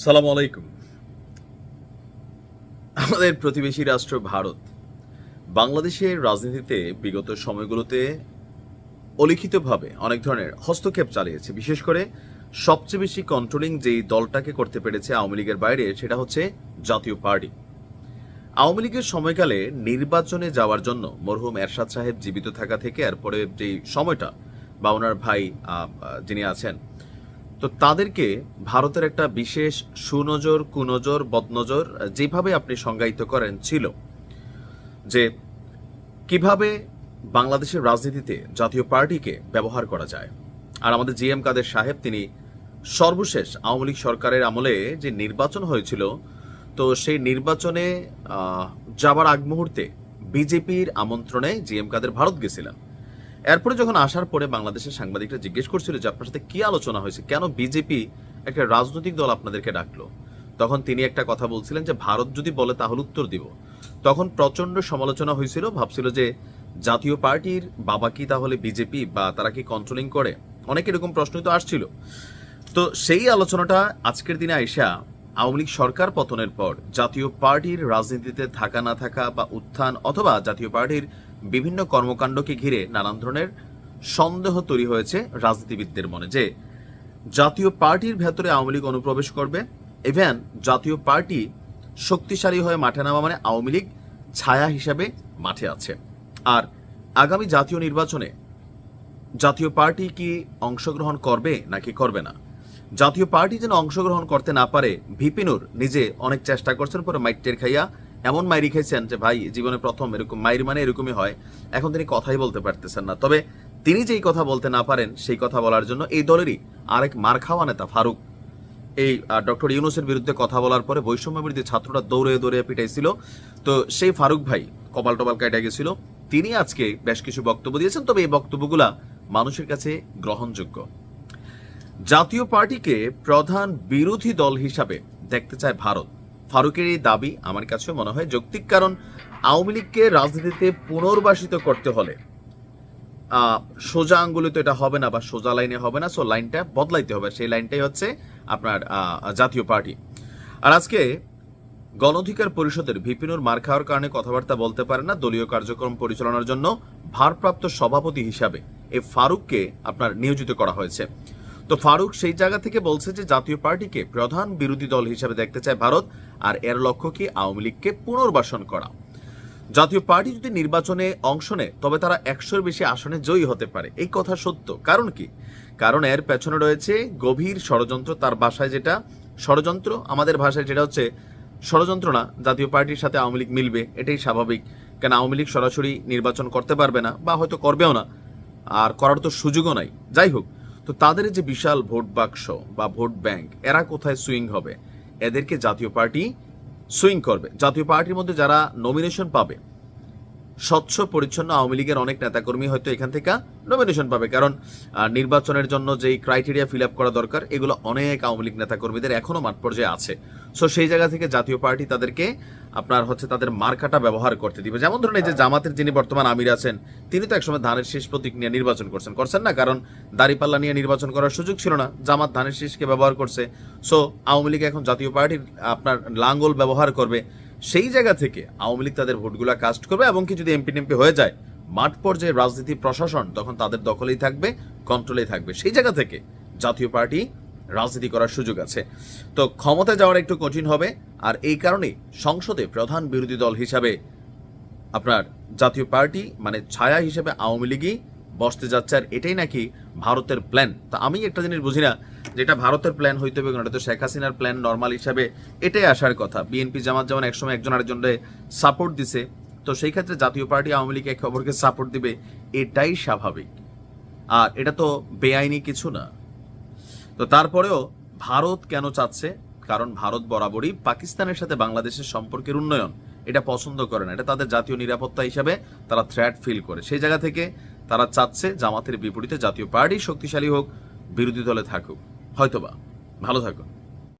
সালাম আলাইকুম। আমাদের প্রতিবেশী রাষ্ট্র ভারত বাংলাদেশের রাজনীতিতে বিগত সময়গুলোতে অলিখিতভাবে অনেক ধরনের হস্তক্ষেপ চালিয়েছে। বিশেষ করে সবচেয়ে বেশি কন্ট্রোলিং যেই দলটাকে করতে পেরেছে আওয়ামী লীগের বাইরে, সেটা হচ্ছে জাতীয় পার্টি। আওয়ামী লীগের সময়কালে নির্বাচনে যাওয়ার জন্য মরহুম এরশাদ সাহেব জীবিত থাকা থেকে এরপরে যেই সময়টা বা ওনার ভাই যিনি আছেন, তো তাদেরকে ভারতের একটা বিশেষ সুনজর, কুনজর, বদনজর যেভাবে আপনি সংজ্ঞায়িত করেন ছিল যে কিভাবে বাংলাদেশের রাজনীতিতে জাতীয় পার্টিকে ব্যবহার করা যায়। আর আমাদের জি এম কাদের সাহেব, তিনি সর্বশেষ আওয়ামী লীগ সরকারের আমলে যে নির্বাচন হয়েছিল, তো সেই নির্বাচনে যাবার আগ মুহূর্তে বিজেপির আমন্ত্রণে জি এম কাদের ভারত গেছিলেন। এরপরে যখন আসার পরে বাংলাদেশের সাংবাদিকরা জিজ্ঞেস করছিল যে আপনার সাথে কি আলোচনা হয়েছে, কেন বিজেপি একটা রাজনৈতিক দল আপনাদেরকে ডাকলো, তখন তিনি একটা কথা বলছিলেন যে ভারত যদি বলে তাহলে উত্তর দিব। তখন প্রচন্ড সমালোচনা হয়েছিল, ভাবছিল যে জাতীয় পার্টির বাবা কি তাহলে বিজেপি, বা তারা কি কন্ট্রোলিং করে, অনেক এরকম প্রশ্নই তো আসছিল। তো সেই আলোচনাটা আজকের দিনে আইসা আওয়ামী লীগ সরকার পতনের পর জাতীয় পার্টির রাজনীতিতে থাকা না থাকা বা উত্থান অথবা জাতীয় পার্টির বিভিন্ন কর্মকাণ্ডকে ঘিরে নানান ধরনের সন্দেহ তৈরি হয়েছে রাজনীতিবিদদের মনে যে জাতীয় পার্টির ভেতরে আওয়ামী লীগ অনুপ্রবেশ করবে, ইভেন জাতীয় পার্টি শক্তিশালী হয়ে মাঠে নামা মানে আওয়ামী লীগ ছায়া হিসাবে মাঠে আছে। আর আগামী জাতীয় নির্বাচনে জাতীয় পার্টি কি অংশগ্রহণ করবে নাকি করবে না, জাতীয় পার্টি যেন অংশগ্রহণ করতে না পারে, ভিপিনুর নিজে অনেক চেষ্টা করছেন, পরে মাইটের খাইয়া এমন মাইরি খাইছেন যে ভাই জীবনে প্রথম এরকম মাইর মানে এরকমই হয়। এখন তিনি কথাই বলতে পারতেছেন না। তবে তিনি যেই কথা বলতে না পারেন সেই কথা বলার জন্য এই দলেরই আরেক মার খাওয়া নেতা ফারুক, এই ডক্টর ইউনূসের বিরুদ্ধে কথা বলার পরে বৈষম্য বিরোধী ছাত্ররা দৌড়ে দৌড়ে পিটাইছিল, তো সেই ফারুক ভাই কপাল টপাল কেটে গেছিল। তিনি আজকে বেশ কিছু বক্তব্য দিয়েছেন, তবে এই বক্তব্যগুলা মানুষের কাছে গ্রহণযোগ্য। জাতীয় পার্টিকে প্রধান বিরোধী দল হিসাবে দেখতে চায় ভারত। ফারুকের এই দাবি আমার কাছে মনে হয় যৌক্তিক, কারণ আওয়ামী লীগকে রাজনীতিতে পুনর্বাসিত করতে হলে সোজা আঙ্গুলে তো এটা হবে না বা সোজা লাইনে হবে না, সো লাইনটা বদলাইতে হবে। সেই লাইনটাই হচ্ছে আপনার জাতীয় পার্টি। আর আজকে গণ অধিকার পরিষদের ভিপিনুর মার খাওয়ার কারণে কথাবার্তা বলতে পারে না, দলীয় কার্যক্রম পরিচালনার জন্য ভারপ্রাপ্ত সভাপতি হিসাবে এই ফারুককে আপনার নিয়োজিত করা হয়েছে। তো ফারুক সেই জায়গা থেকে বলছে যে জাতীয় পার্টিকে প্রধান বিরোধী দল হিসাবে দেখতে চায় ভারত, আর এর লক্ষ্য কি আওয়ামী লীগকে পুনর্বাসন করা। জাতীয় পার্টি যদি নির্বাচনে অংশ নেয় তবে তারা 100-র বেশি আসনে জয়ী হতে পারে, এই কথা সত্য। কারণ কি? কারণ এর পেছনে রয়েছে গভীর ষড়যন্ত্র। তার ভাষায় যেটা ষড়যন্ত্র, আমাদের ভাষায় যেটা হচ্ছে ষড়যন্ত্র না। জাতীয় পার্টির সাথে আওয়ামী লীগ মিলবে, এটাই স্বাভাবিক, কেন আওয়ামী লীগ সরাসরি নির্বাচন করতে পারবে না বা হয়তো করবেও না, আর করার তো সুযোগও নাই। যাই হোক, তো তাদের যে বিশাল ভোট বাক্স বা ভোট ব্যাংক, এরা কোথায় সুইং হবে, এদেরকে জাতীয় পার্টি সুইং করবে। জাতীয় পার্টির মধ্যে যারা নমিনেশন পাবে, স্বচ্ছ পরিচ্ছন্ন আওয়ামী লীগের অনেক নেতাকর্মী হয়তো এখান থেকে নমিনেশন পাবে, কারণ নির্বাচনের জন্য যেই ক্রাইটেরিয়া ফিল আপ করা দরকার এগুলো অনেক আওয়ামী লীগ নেতাকর্মীদের এখনো মাঠ পর্যায়ে আছে। সো সেই জায়গা থেকে জাতীয় পার্টি তাদেরকে আপনার হচ্ছে তাদের মার্কাটা ব্যবহার করতে দিবে। যেমন ধরুন এই যে জামাতের যিনি বর্তমান আমির আছেন, তিনি তো একসময় ধানের শীষ প্রতীক নিয়ে নির্বাচন করছেন না, কারণ দাঁড়িপাল্লা নিয়ে নির্বাচন করার সুযোগ ছিল না, জামাত ধানের শীষকে ব্যবহার করছে। সো আওয়ামী লীগ এখন জাতীয় পার্টির আপনার লাঙ্গল ব্যবহার করবে। সেই জায়গা থেকে আওয়ামী লীগ তাদের ভোটগুলা কাস্ট করবে, এবং কি যদি এমপি টেমপি হয়ে যায়, মাঠ পর্যায়ে রাজনীতি প্রশাসন তখন তাদের দখলেই থাকবে, কন্ট্রোলেই থাকবে। সেই জায়গা থেকে জাতীয় পার্টি রাজনীতি করার সুযোগ আছে। তো ক্ষমতায় যাওয়ার একটু কঠিন হবে, আর এই কারণে সংসদে প্রধান বিরোধী দল হিসাবে আপনার জাতীয় পার্টি মানে ছায়া হিসেবে আওয়ামী লীগই বসতে যাচ্ছে, আর এটাই নাকি ভারতের প্ল্যান। তা আমি একটা জিনিস বুঝি না, যেটা ভারতের প্ল্যান হইতে হবে, এটা তো শেখ হাসিনার প্ল্যান নর্মাল হিসাবে এটাই আসার কথা। বিএনপি জামাত যেমন একসময় একজন আরেকজনকে সাপোর্ট দিছে, তো সেই ক্ষেত্রে জাতীয় পার্টি আওয়ামী লীগ এক খবরকে সাপোর্ট দিবে, এটাই স্বাভাবিক, আর এটা তো বেআইনি কিছু না। তো তারপরেও ভারত কেন চাচ্ছে? কারণ ভারত বরাবরই পাকিস্তানের সাথে বাংলাদেশের সম্পর্কের উন্নয়ন এটা পছন্দ করে না, এটা তাদের জাতীয় নিরাপত্তা হিসাবে তারা থ্রেট ফিল করে। সেই জায়গা থেকে তারা চাচ্ছে জামাতের বিপরীতে জাতীয় পার্টি শক্তিশালী হোক, বিরোধী দলে থাকুক। হয়তোবা। ভালো থাকুন।